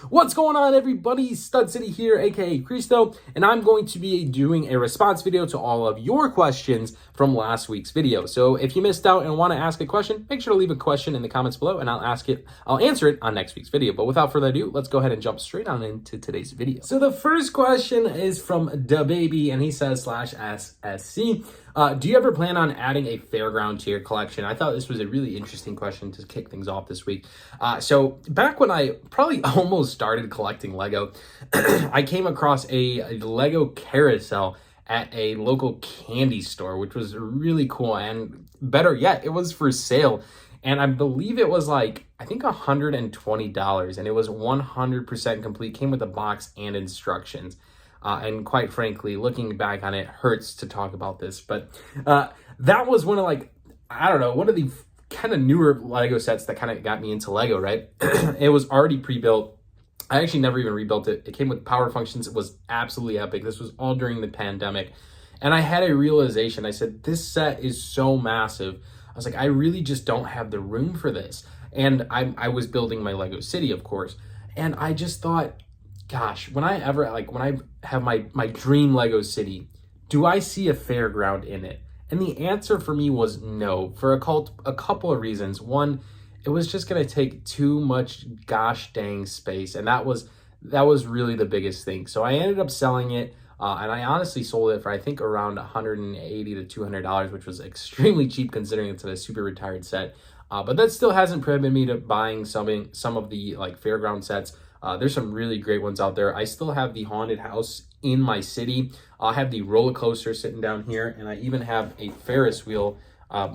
What's going on, everybody? Stud City here, aka Cristo, and I'm going to be doing a response video to all of your questions from last week's video. So if you missed out and want to ask a question, make sure to leave a question in the comments below and I'll answer it on next week's video. But without further ado, let's go ahead and jump straight on into today's video. So the first question is from DaBaby, and he says /SC. Do you ever plan on adding a Fairground to your collection? I thought this was a really interesting question to kick things off this week. So back when I probably almost started collecting Lego, I came across a Lego carousel at a local candy store, which was really cool. And better yet, it was for sale. And I believe it was like, I think $120, and it was 100% complete, came with a box and instructions. And quite frankly, looking back on it, hurts to talk about this. But that was one of one of the kind of newer Lego sets that kind of got me into Lego, right? It was already pre-built. I actually never even rebuilt it. It came with power functions. It was absolutely epic. This was all during the pandemic. And I had a realization. I said, this set is so massive. I was like, I really just don't have the room for this. And I was building my Lego city, of course. And I just thought, gosh, when I have my dream Lego city, do I see a Fairground in it? And the answer for me was no, for a couple of reasons. One, it was just going to take too much gosh dang space, and that was really the biggest thing. So I ended up selling it, and I honestly sold it for I think around $180 to $200, which was extremely cheap considering it's a super retired set. But that still hasn't prevented me to buying some of the Fairground sets. There's some really great ones out there. I still have the haunted house in my city. I have the roller coaster sitting down here, and I even have a Ferris wheel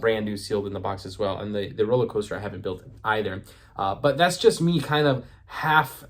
brand new sealed in the box as well. And the roller coaster I haven't built either. But that's just me kind of half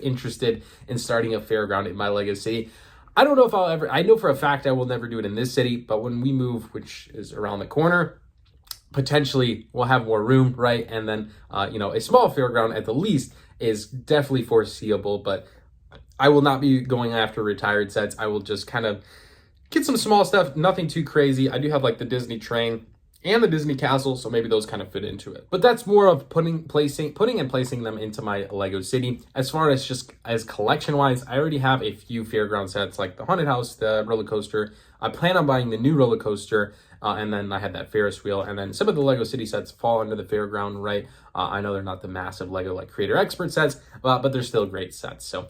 interested in starting a Fairground in my Lego city. I don't know if I know for a fact I will never do it in this city, but when we move, which is around the corner, potentially we'll have more room, right? And then, a small Fairground at the least is definitely foreseeable, but I will not be going after retired sets. I will just kind of get some small stuff, nothing too crazy. I do have the Disney train and the Disney castle, so maybe those kind of fit into it. But that's more of putting and placing them into my Lego city. As far as collection-wise, I already have a few Fairground sets like the haunted house, the roller coaster. I plan on buying the new roller coaster, and then I had that Ferris wheel, and then some of the Lego City sets fall under the Fairground, right? I know they're not the massive Lego Creator Expert sets, but they're still great sets. So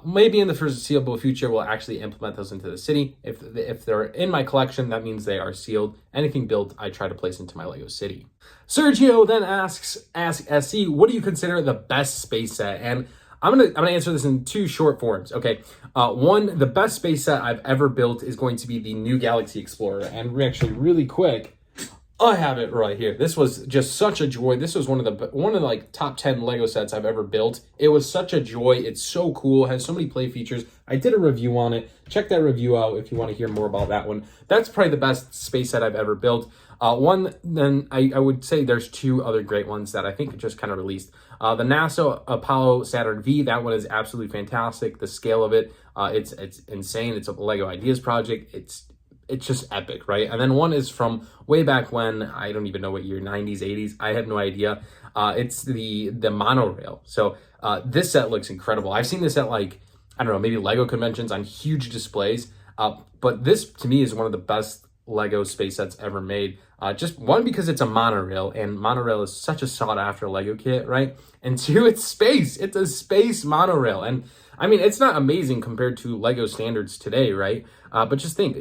maybe in the foreseeable future, we'll actually implement those into the city. If they're in my collection, that means they are sealed. Anything built, I try to place into my Lego city. Sergio then asks SC, what do you consider the best space set? And I'm gonna answer this in two short forms. Okay, one, the best space set I've ever built is going to be the new Galaxy Explorer, and actually really quick, I have it right here. This was just such a joy. This was one of the top 10 Lego sets I've ever built. It was such a joy. It's so cool. It has so many play features. I did a review on it. Check that review out if you want to hear more about that one. That's probably the best space set I've ever built. Then I would say there's two other great ones that I think just kind of released. The NASA Apollo Saturn V, that one is absolutely fantastic. The scale of it, it's insane. It's a Lego Ideas project. It's just epic, right? And then one is from way back when, I don't even know what year, 90s, 80s, I have no idea. It's the Monorail. So this set looks incredible. I've seen this at maybe Lego conventions on huge displays. But this to me is one of the best Lego space sets ever made. Just one, because it's a monorail, and monorail is such a sought after Lego kit, right? And two, it's space. It's a space monorail. And I mean, it's not amazing compared to Lego standards today, right? But just think,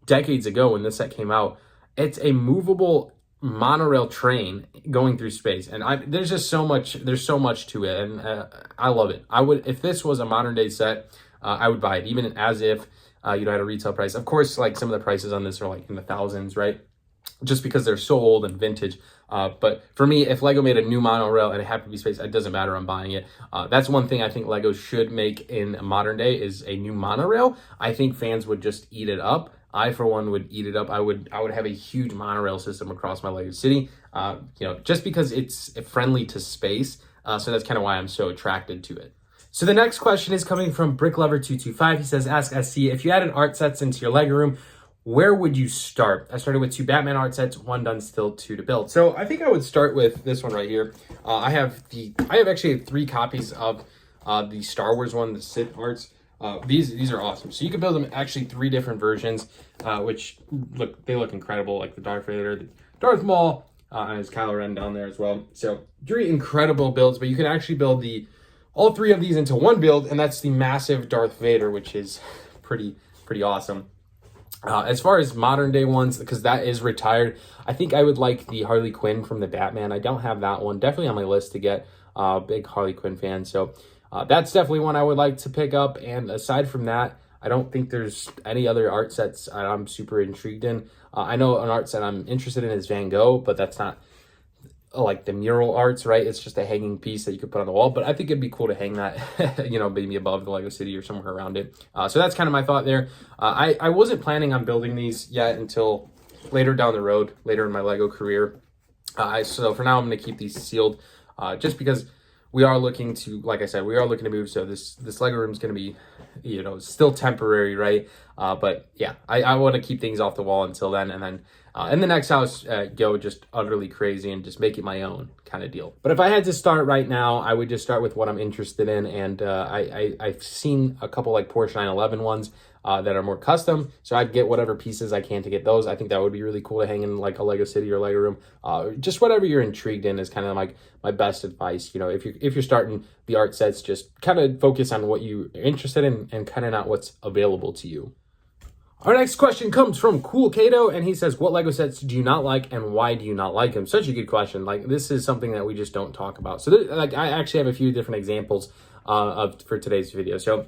decades ago when this set came out, it's a movable monorail train going through space. And there's so much to it, and I love it. If this was a modern day set, I would buy it, even as if at a retail price. Of course, some of the prices on this are in the thousands, right? Just because they're so old and vintage. But for me, if Lego made a new monorail and it happened to be space, it doesn't matter, I'm buying it. That's one thing I think Lego should make in modern day is a new monorail. I think fans would just eat it up. I, for one, would eat it up. I would have a huge monorail system across my Lego city, just because it's friendly to space. So that's kind of why I'm so attracted to it. So the next question is coming from BrickLover225. He says, ask SC, if you added art sets into your Lego room, where would you start? I started with 2 Batman art sets, 1 done, still 2 to build. So I think I would start with this one right here. I have actually 3 copies of the Star Wars one, the Sith arts. These are awesome. So you can build them actually 3 different versions, which they look incredible, like the Darth Vader, the Darth Maul, and there's Kylo Ren down there as well. So 3 incredible builds, but you can actually build all 3 of these into one build, and that's the massive Darth Vader, which is pretty awesome. As far as modern day ones, because that is retired, I think I would like the Harley Quinn from the Batman. I don't have that one. Definitely on my list to get. Big Harley Quinn fan. So that's definitely one I would like to pick up. And aside from that, I don't think there's any other art sets I'm super intrigued in. I know an art set I'm interested in is Van Gogh, but that's not like the mural arts, right? It's just a hanging piece that you could put on the wall, but I think it'd be cool to hang that, maybe above the Lego City or somewhere around it. So that's kind of my thought there. I wasn't planning on building these yet until later down the road, later in my Lego career. So for now, I'm going to keep these sealed, just because we are looking to, like I said, we are looking to move. So this Lego room is going to be, still temporary, right? But yeah, I want to keep things off the wall until then, and then in the next house, go just utterly crazy and just make it my own kind of deal. But if I had to start right now, I would just start with what I'm interested in. And I've seen a couple like Porsche 911 ones that are more custom. So I'd get whatever pieces I can to get those. I think that would be really cool to hang in like a Lego City or Lego room. Just whatever you're intrigued in is kind of like my best advice. If you're starting the art sets, just kind of focus on what you're interested in and kind of not what's available to you. Our next question comes from Cool Kato, and he says, what Lego sets do you not like, and why do you not like them? Such a good question. Like, this is something that we just don't talk about. So, I actually have a few different examples for today's video. So,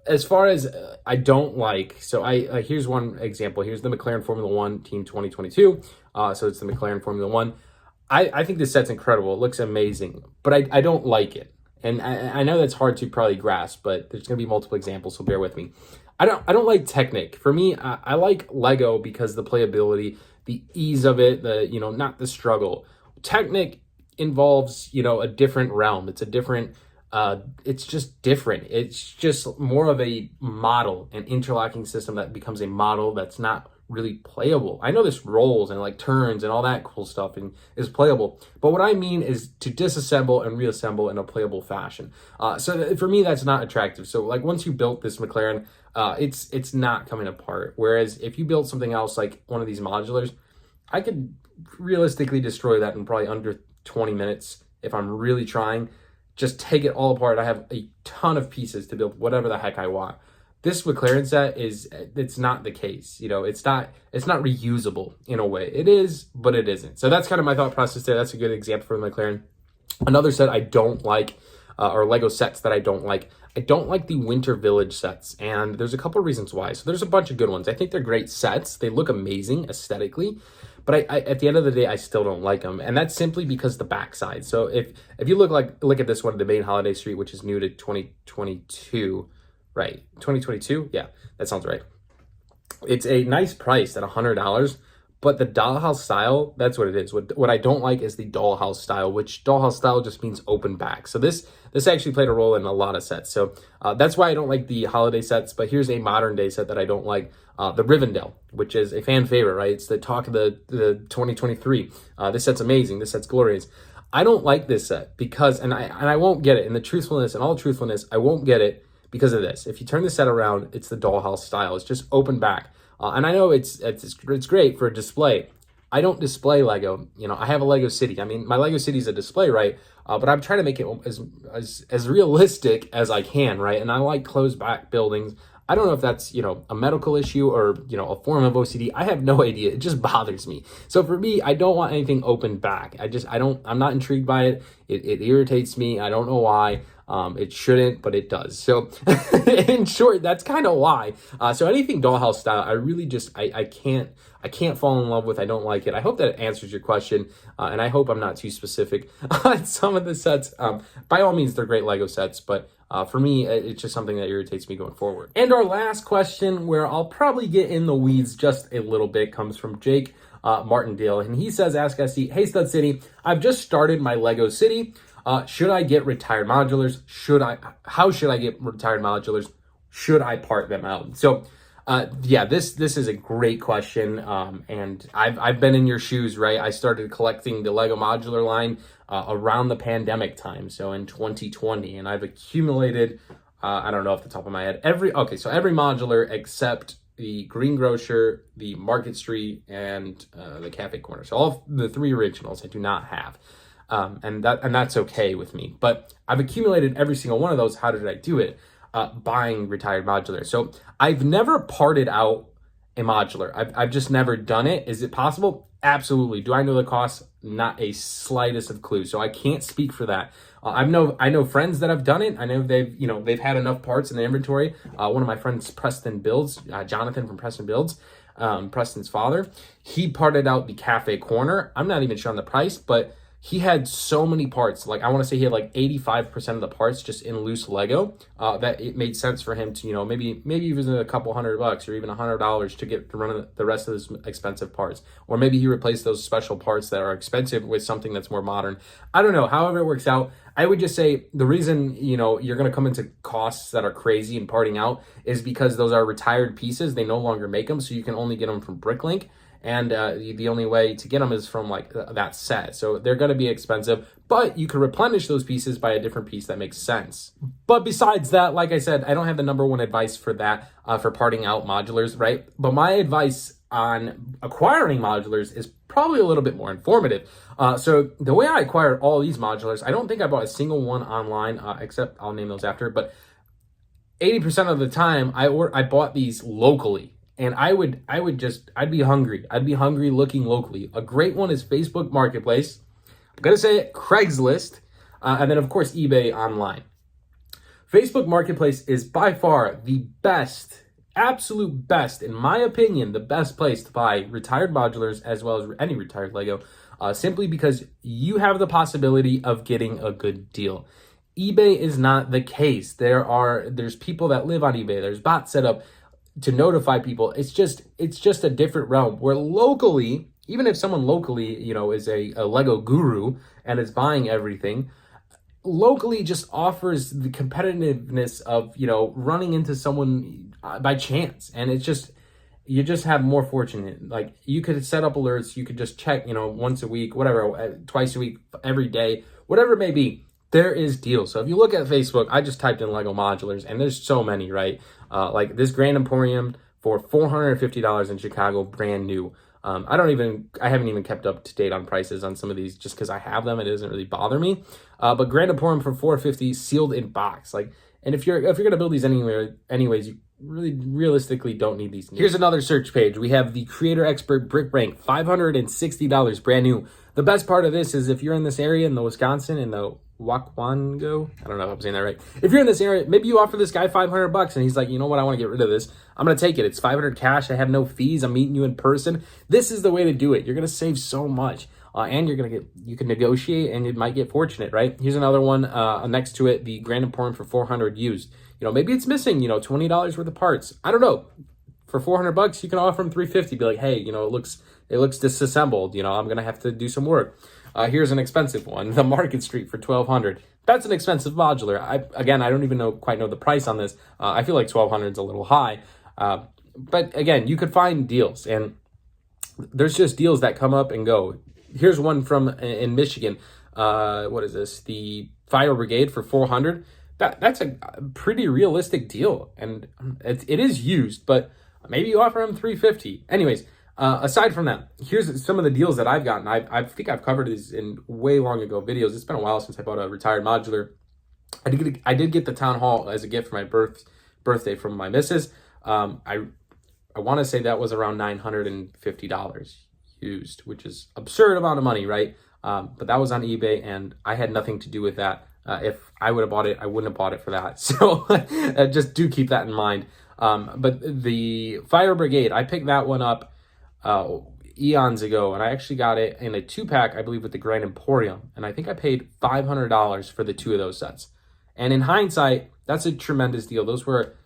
as far as I don't like, so here's one example. Here's the McLaren Formula One Team 2022. So it's the McLaren Formula One. I think this set's incredible. It looks amazing, but I don't like it. And I know that's hard to probably grasp, but there's going to be multiple examples, so bear with me. I don't like Technic. For me, I like Lego because the playability, the ease of it, not the struggle. Technic involves, a different realm. It's a different, it's just different. It's just more of a model, an interlocking system that becomes a model that's not really playable. I know this rolls and like turns and all that cool stuff and is playable, but what I mean is to disassemble and reassemble in a playable fashion. So for me, that's not attractive. So like once you built this McLaren, it's not coming apart. Whereas if you build something else like one of these modulars, I could realistically destroy that in probably under 20 minutes if I'm really trying. Just take it all apart. I have a ton of pieces to build whatever the heck I want. This McLaren set it's not the case. It's not reusable in a way. It is, but it isn't. So that's kind of my thought process there. That's a good example for the McLaren. Another set I don't like, or Lego sets that I don't like the Winter Village sets. And there's a couple of reasons why. So there's a bunch of good ones. I think they're great sets. They look amazing aesthetically. But I at the end of the day, I still don't like them. And that's simply because the backside. So if you look at this one, the main holiday street, which is new to 2022, right? 2022? Yeah, that sounds right. It's a nice price at $100, but the dollhouse style, that's what it is. What I don't like is the dollhouse style, which dollhouse style just means open back. So this actually played a role in a lot of sets. So that's why I don't like the holiday sets, but here's a modern day set that I don't like. The Rivendell, which is a fan favorite, right? It's the talk of the 2023. This set's amazing. This set's glorious. I don't like this set because, and I won't get it. In all truthfulness, I won't get it because of this. If you turn the set around, it's the dollhouse style. It's just open back. And I know it's great for a display. I don't display Lego. I have a Lego City. I mean, my Lego City is a display, right? But I'm trying to make it as realistic as I can, right? And I like closed back buildings. I don't know if that's, a medical issue or, a form of OCD. I have no idea. It just bothers me. So for me, I don't want anything open back. I'm not intrigued by it. It irritates me. I don't know why. It shouldn't, but it does. So in short, that's kind of why. So anything dollhouse style, I really just, I can't fall in love with. I don't like it. I hope that answers your question. And I hope I'm not too specific on some of the sets. By all means, they're great Lego sets, but for me, it's just something that irritates me going forward. And our last question, where I'll probably get in the weeds just a little bit, comes from Jake Martindale. And he says, Ask SC, hey Stud City, I've just started my Lego City. Should I get retired modulars? How should I get retired modulars? Should I part them out? So Yeah, this is a great question, and I've been in your shoes, right? I started collecting the Lego Modular line around the pandemic time, so in 2020, and I've accumulated, I don't know off the top of my head, every modular except the Greengrocer, the Market Street, and the Cafe Corner. So all the 3 originals I do not have, and that's okay with me. But I've accumulated every single one of those. How did I do it? Buying retired modular. So I've never parted out a modular. I've just never done it. Is it possible? Absolutely. Do I know the cost? Not a slightest of clue. So I can't speak for that. I know friends that have done it. I know they've had enough parts in the inventory. One of my friends, Preston Builds, Jonathan from Preston Builds, Preston's father, he parted out the Cafe Corner. I'm not even sure on the price, but he had so many parts. Like, I want to say he had like 85% of the parts just in loose Lego, that it made sense for him to, maybe even a couple $100 or even $100 to get to run the rest of his expensive parts. Or maybe he replaced those special parts that are expensive with something that's more modern. I don't know. However it works out, I would just say the reason, you're going to come into costs that are crazy and parting out is because those are retired pieces. They no longer make them, so you can only get them from Bricklink. And the only way to get them is from like that set. So they're going to be expensive, but you can replenish those pieces by a different piece that makes sense. But besides that, like I said, I don't have the number one advice for that, for parting out modulars, right? But my advice on acquiring modulars is probably a little bit more informative. So the way I acquired all these modulars, I don't think I bought a single one online, except I'll name those after, but 80% of the time I bought these locally. And I'd be hungry. I'd be hungry looking locally. A great one is Facebook Marketplace. I'm going to say it, Craigslist, and then of course eBay online. Facebook Marketplace is by far the best, absolute best, in my opinion, the best place to buy retired modulars as well as any retired Lego, simply because you have the possibility of getting a good deal. eBay is not the case. There's people that live on eBay. There's bots set up to notify people. It's just a different realm where locally, even if someone locally, is a Lego guru and is buying everything, locally just offers the competitiveness of, running into someone by chance. And you just have more fortunate. Like, you could set up alerts. You could just check, once a week, whatever, twice a week, every day, whatever it may be. There is deals. So if you look at Facebook, I just typed in Lego Modulars, and there's so many, right? Like this Grand Emporium for $450 in Chicago, brand new. I haven't even kept up to date on prices on some of these just because I have them. It doesn't really bother me. But Grand Emporium for $450, sealed in box. Like, and if you're gonna build these anyways, you really realistically don't need these. Here's another search page. We have the Creator Expert Brick Bank, $560, brand new. The best part of this is if you're in this area in the Wisconsin, in the Wakwango, I don't know if I'm saying that right. If you're in this area, maybe you offer this guy $500 and he's like, you know what, I want to get rid of this. I'm going to take it. It's $500 cash. I have no fees. I'm meeting you in person. This is the way to do it. You're going to save so much. And you can negotiate and you might get fortunate, right? Here's another one next to it, the Grand Emporium for $400 used. Maybe it's missing, $20 worth of parts. I don't know. For $400, you can offer them $350. Be like, hey, it looks disassembled. I'm going to have to do some work. Here's an expensive one, the Market Street for $1,200. That's an expensive modular. I don't even quite know the price on this. I feel like $1,200 is a little high. But again, you could find deals, and there's just deals that come up and go. Here's one from in Michigan. What is this? The Fire Brigade for $400. That's a pretty realistic deal, and it is used, but maybe you offer them $350. Anyways. Aside from that, here's some of the deals that I've gotten. I think I've covered these in way long ago videos. It's been a while since I bought a retired modular. I did get the Town Hall as a gift for my birthday from my missus. I want to say that was around $950 used, which is absurd amount of money, right? But that was on eBay, and I had nothing to do with that. If I would have bought it, I wouldn't have bought it for that. So just do keep that in mind. But the Fire Brigade, I picked that one up eons ago, and I actually got it in a 2-pack, I believe, with the Grand Emporium, and I think I paid $500 for the 2 of those sets. And in hindsight, that's a tremendous deal. Those were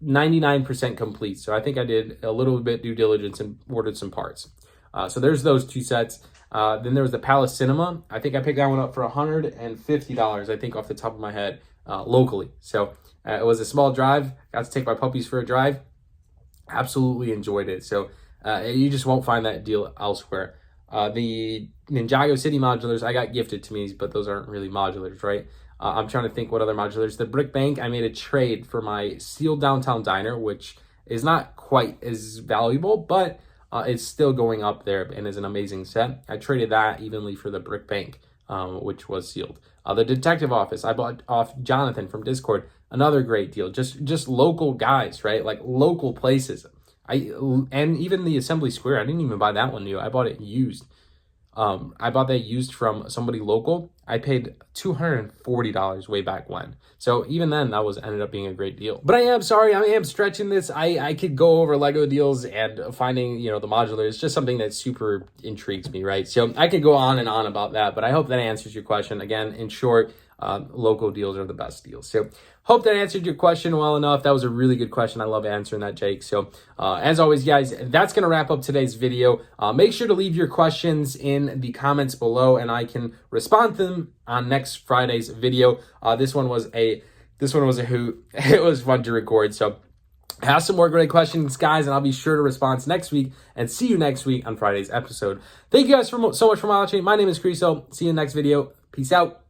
99% complete, so I think I did a little bit due diligence and ordered some parts. So there's those 2 sets. Then there was the Palace Cinema. I think I picked that one up for $150, I think, off the top of my head, locally. So it was a small drive. Got to take my puppies for a drive. Absolutely enjoyed it. So you just won't find that deal elsewhere. The Ninjago City modulars I got gifted to me, but those aren't really modulars, right? I'm trying to think what other modulars. The Brick Bank, I made a trade for my Steel Downtown Diner, which is not quite as valuable, but it's still going up there and is an amazing set. I traded that evenly for the Brick Bank, which was sealed. The Detective Office, I bought off Jonathan from Discord. Another great deal. Just local guys, right? Like local places. And even the Assembly Square, I didn't even buy that one new. I bought it used. I bought that used from somebody local. I paid $240 way back when. So even then, that ended up being a great deal. But I am stretching this. I could go over Lego deals and finding, the modular is just something that super intrigues me, right? So I could go on and on about that, but I hope that answers your question. Again, in short, local deals are the best deals. So hope that answered your question well enough. That was a really good question. I love answering that, Jake. So as always, guys, that's going to wrap up today's video. Make sure to leave your questions in the comments below, and I can respond to them on next Friday's video. This one was a hoot. It was fun to record. So have some more great questions, guys, and I'll be sure to respond next week, and see you next week on Friday's episode. Thank you guys so much for watching. My name is Creaso. See you in the next video. Peace out.